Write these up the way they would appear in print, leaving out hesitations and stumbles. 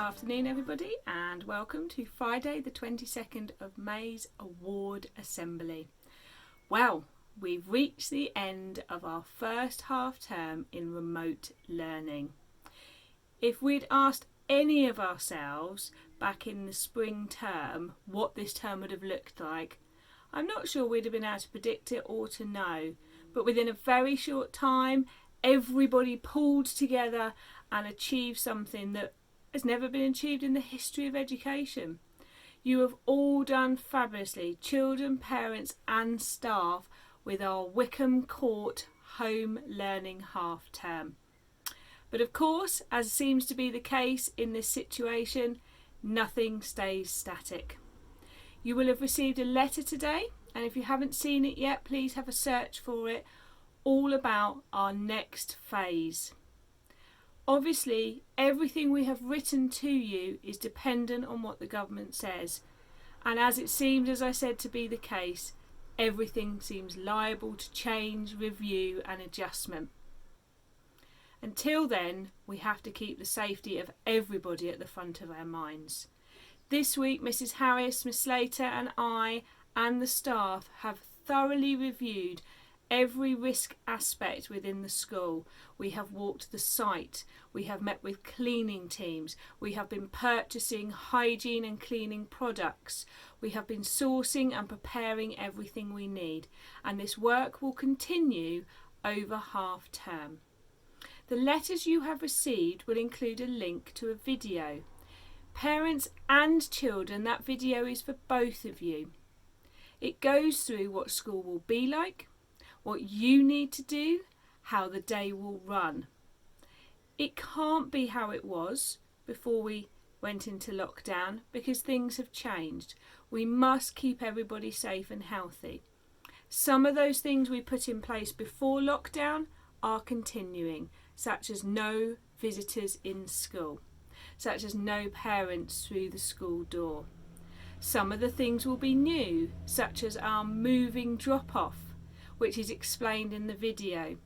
afternoon everybody, and welcome to Friday the 22nd of May's Award Assembly. Well, we've reached the end of our first half term in remote learning. If we'd asked any of ourselves back in the spring term what this term would have looked like, I'm not sure we'd have been able to predict it or to know, but within a very short time everybody pulled together and achieved something that has never been achieved in the history of education. You have all done fabulously, children, parents and staff, with our Wickham Court home learning half term. But of course, as seems to be the case in this situation, nothing stays static. You will have received a letter today, and if you haven't seen it yet, please have a search for it, all about our next phase. Obviously, everything we have written to you is dependent on what the government says. And as it seems, as I said, to be the case, everything seems liable to change, review and adjustment. Until then, we have to keep the safety of everybody at the front of our minds. This week, Mrs. Harris, Miss Slater and I and the staff have thoroughly reviewed every risk aspect within the school. We have walked the site, we have met with cleaning teams, we have been purchasing hygiene and cleaning products, we have been sourcing and preparing everything we need, and this work will continue over half term. The letters you have received will include a link to a video. Parents and children, that video is for both of you. It goes through what school will be like, what you need to do, how the day will run. It can't be how it was before we went into lockdown because things have changed. We must keep everybody safe and healthy. Some of those things we put in place before lockdown are continuing, such as no visitors in school, such as no parents through the school door. Some of the things will be new, such as our moving drop-off, which is explained in the video.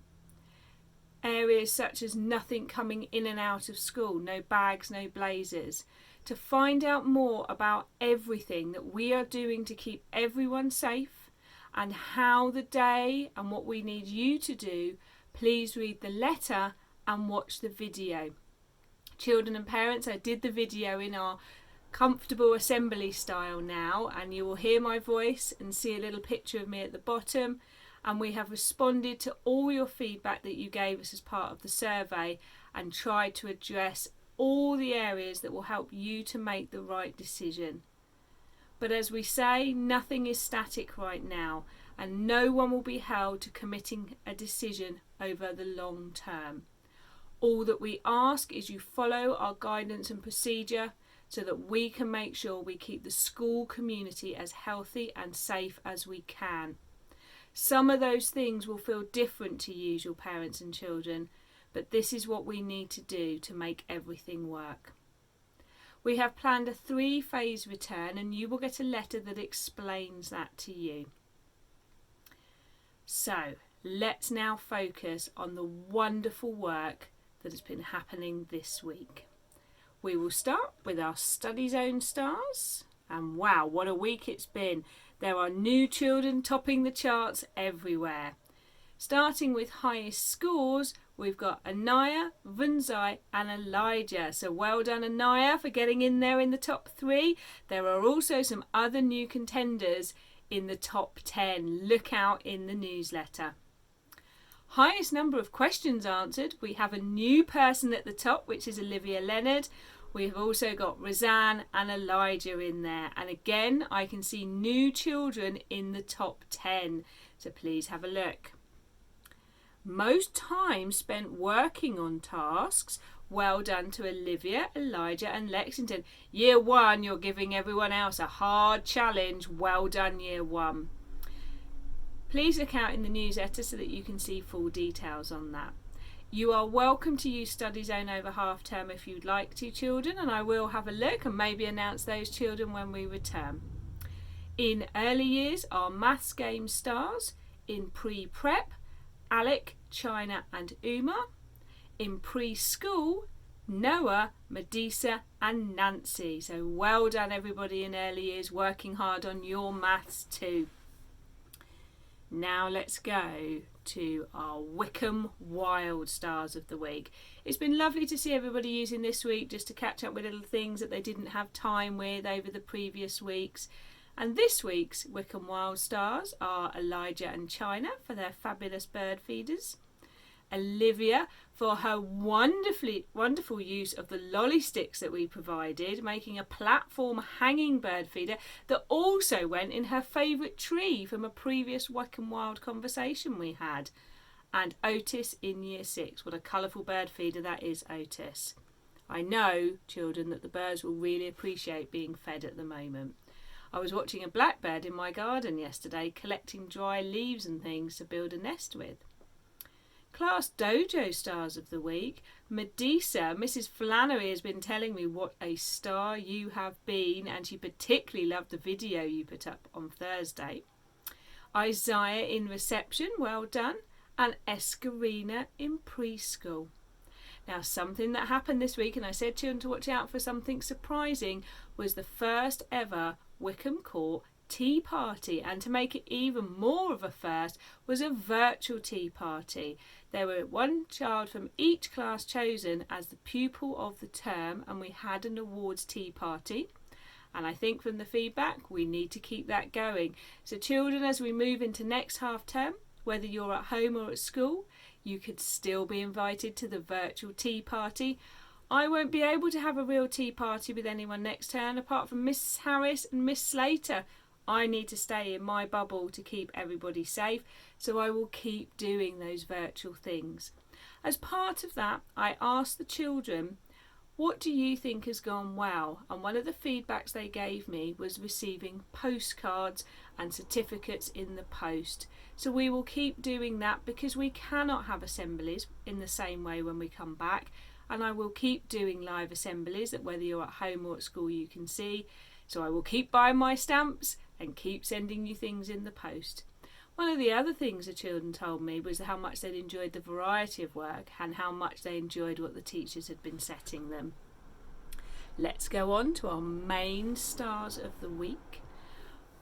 Areas such as nothing coming in and out of school, no bags, no blazers. To find out more about everything that we are doing to keep everyone safe and how the day and what we need you to do, please read the letter and watch the video. Children and parents, I did the video in our comfortable assembly style now, and you will hear my voice and see a little picture of me at the bottom. And we have responded to all your feedback that you gave us as part of the survey and tried to address all the areas that will help you to make the right decision. But as we say, nothing is static right now, and no one will be held to committing a decision over the long term. All that we ask is you follow our guidance and procedure so that we can make sure we keep the school community as healthy and safe as we can. Some of those things will feel different to usual parents and children, but this is what we need to do to make everything work. We have planned a 3-phase return, and you will get a letter that explains that to you. So let's now focus on the wonderful work that has been happening this week. We will start with our Study Zone stars, and wow, what a week it's been. There are new children topping the charts everywhere. Starting with highest scores, we've got Anaya, Vunzai and Elijah. So well done Anaya for getting in there in the top 3. There are also some other new contenders in the top 10. Look out in the newsletter. Highest number of questions answered, we have a new person at the top, which is Olivia Leonard. We've also got Razan and Elijah in there. And again, I can see new children in the top 10. So please have a look. Most time spent working on tasks. Well done to Olivia, Elijah and Lexington. Year 1, you're giving everyone else a hard challenge. Well done, Year 1. Please look out in the newsletter so that you can see full details on that. You are welcome to use Study Zone over half term if you'd like to, children, and I will have a look and maybe announce those children when we return. In early years, our maths game stars. In pre-prep, Alec, China and Uma. In preschool, Noah, Medisa and Nancy. So well done everybody in early years working hard on your maths too. Now let's go to our Wickham Wild Stars of the Week. It's been lovely to see everybody using this week just to catch up with little things that they didn't have time with over the previous weeks. And this week's Wickham Wild Stars are Elijah and China for their fabulous bird feeders, Olivia for her wonderful use of the lolly sticks that we provided, making a platform hanging bird feeder that also went in her favourite tree from a previous Wickham Wild conversation we had, and Otis in year 6. What a colourful bird feeder that is, Otis. I know, children, that the birds will really appreciate being fed at the moment. I was watching a blackbird in my garden yesterday collecting dry leaves and things to build a nest with. Class Dojo Stars of the Week. Medisa, Mrs. Flannery has been telling me what a star you have been, and she particularly loved the video you put up on Thursday. Isaiah in reception, well done, and Escarina in preschool. Now, something that happened this week, and I said children to watch out for something surprising, was the first ever Wickham Court tea party, and to make it even more of a first was a virtual tea party. There were one child from each class chosen as the pupil of the term, and we had an awards tea party, and I think from the feedback we need to keep that going. So children, as we move into next half term, whether you're at home or at school, you could still be invited to the virtual tea party. I won't be able to have a real tea party with anyone next term apart from Miss Harris and Miss Slater. I need to stay in my bubble to keep everybody safe, so I will keep doing those virtual things. As part of that, I asked the children, what do you think has gone well? And one of the feedbacks they gave me was receiving postcards and certificates in the post. So we will keep doing that because we cannot have assemblies in the same way when we come back. And I will keep doing live assemblies that whether you're at home or at school you can see. So I will keep buying my stamps and keep sending you things in the post. One of the other things the children told me was how much they'd enjoyed the variety of work and how much they enjoyed what the teachers had been setting them. Let's go on to our main stars of the week.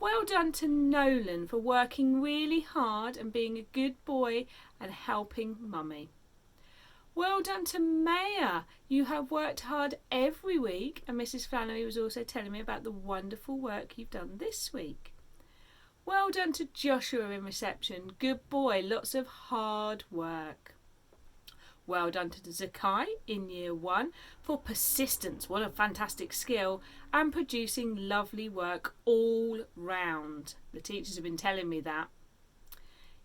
Well done to Nolan for working really hard and being a good boy and helping Mummy. Well done to Maya. You have worked hard every week, and Mrs. Flannery was also telling me about the wonderful work you've done this week. Well done to Joshua in reception. Good boy, lots of hard work. Well done to Zakai in year 1 for persistence, what a fantastic skill, and producing lovely work all round. The teachers have been telling me that.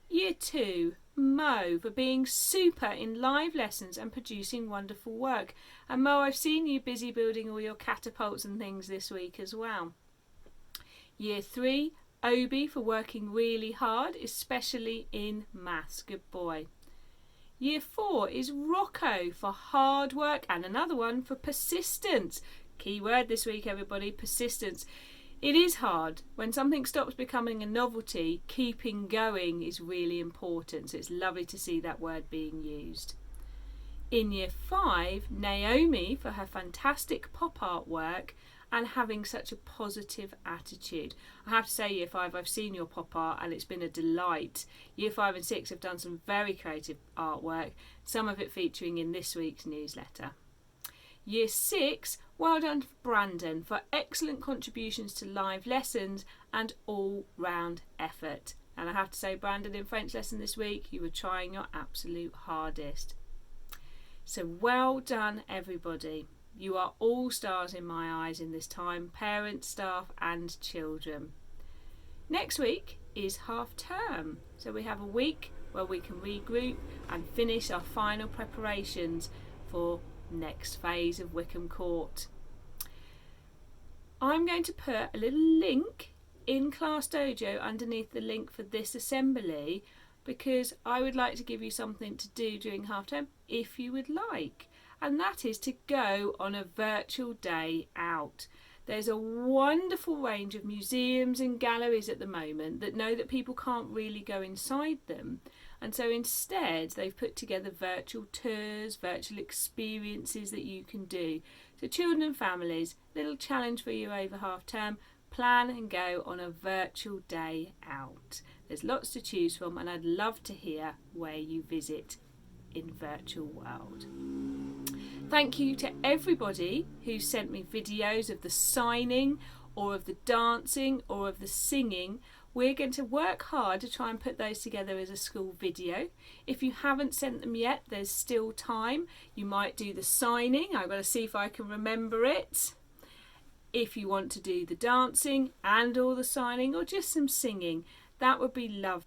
Year 2, Mo for being super in live lessons and producing wonderful work. And Mo, I've seen you busy building all your catapults and things this week as well. Year 3, Obi for working really hard, especially in maths. Good boy. Year 4 is Rocco for hard work and another one for persistence. Key word this week, everybody, persistence. It is hard. When something stops becoming a novelty, keeping going is really important. So it's lovely to see that word being used. In year 5, Naomi for her fantastic pop art work and having such a positive attitude. I have to say, year 5, I've seen your pop art and it's been a delight. Year 5 and 6 have done some very creative artwork, some of it featuring in this week's newsletter. Year 6, well done Brandon for excellent contributions to live lessons and all-round effort. And I have to say, Brandon, in French lesson this week, you were trying your absolute hardest. So well done, everybody. You are all stars in my eyes in this time, parents, staff and children. Next week is half term, so we have a week where we can regroup and finish our final preparations for next phase of Wickham Court. I'm going to put a little link in Class Dojo underneath the link for this assembly because I would like to give you something to do during half term if you would like, and that is to go on a virtual day out. There's a wonderful range of museums and galleries at the moment that know that people can't really go inside them. And so instead, they've put together virtual tours, virtual experiences that you can do. So children and families, little challenge for you over half term, plan and go on a virtual day out. There's lots to choose from, and I'd love to hear where you visit in virtual world. Thank you to everybody who sent me videos of the signing or of the dancing or of the singing. We're going to work hard to try and put those together as a school video. If you haven't sent them yet, there's still time. You might do the signing. I've got to see if I can remember it. If you want to do the dancing and all the signing or just some singing, that would be lovely.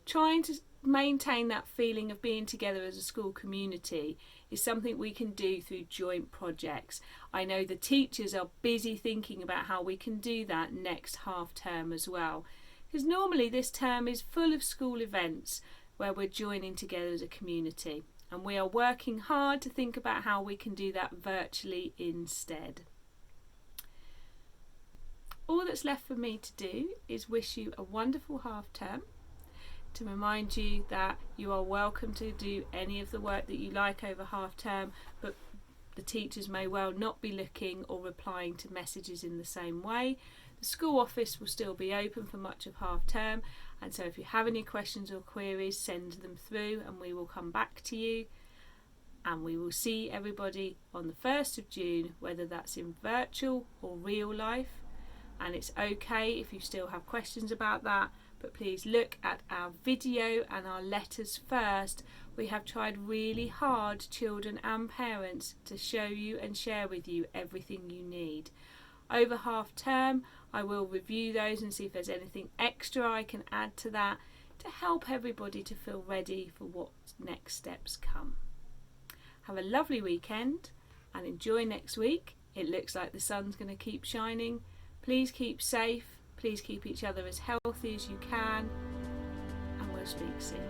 Trying to maintain that feeling of being together as a school community is something we can do through joint projects. I know the teachers are busy thinking about how we can do that next half term as well. Because normally this term is full of school events where we're joining together as a community, and we are working hard to think about how we can do that virtually instead. All that's left for me to do is wish you a wonderful half term, to remind you that you are welcome to do any of the work that you like over half term, but the teachers may well not be looking or replying to messages in the same way. The school office will still be open for much of half term, and so if you have any questions or queries, send them through and we will come back to you. And we will see everybody on the 1st of June, whether that's in virtual or real life. And it's okay if you still have questions about that, but please look at our video and our letters first. We have tried really hard, children and parents, to show you and share with you everything you need. Over half term, I will review those and see if there's anything extra I can add to that to help everybody to feel ready for what next steps come. Have a lovely weekend and enjoy next week. It looks like the sun's going to keep shining. Please keep safe. Please keep each other as healthy as you can, and we'll speak soon.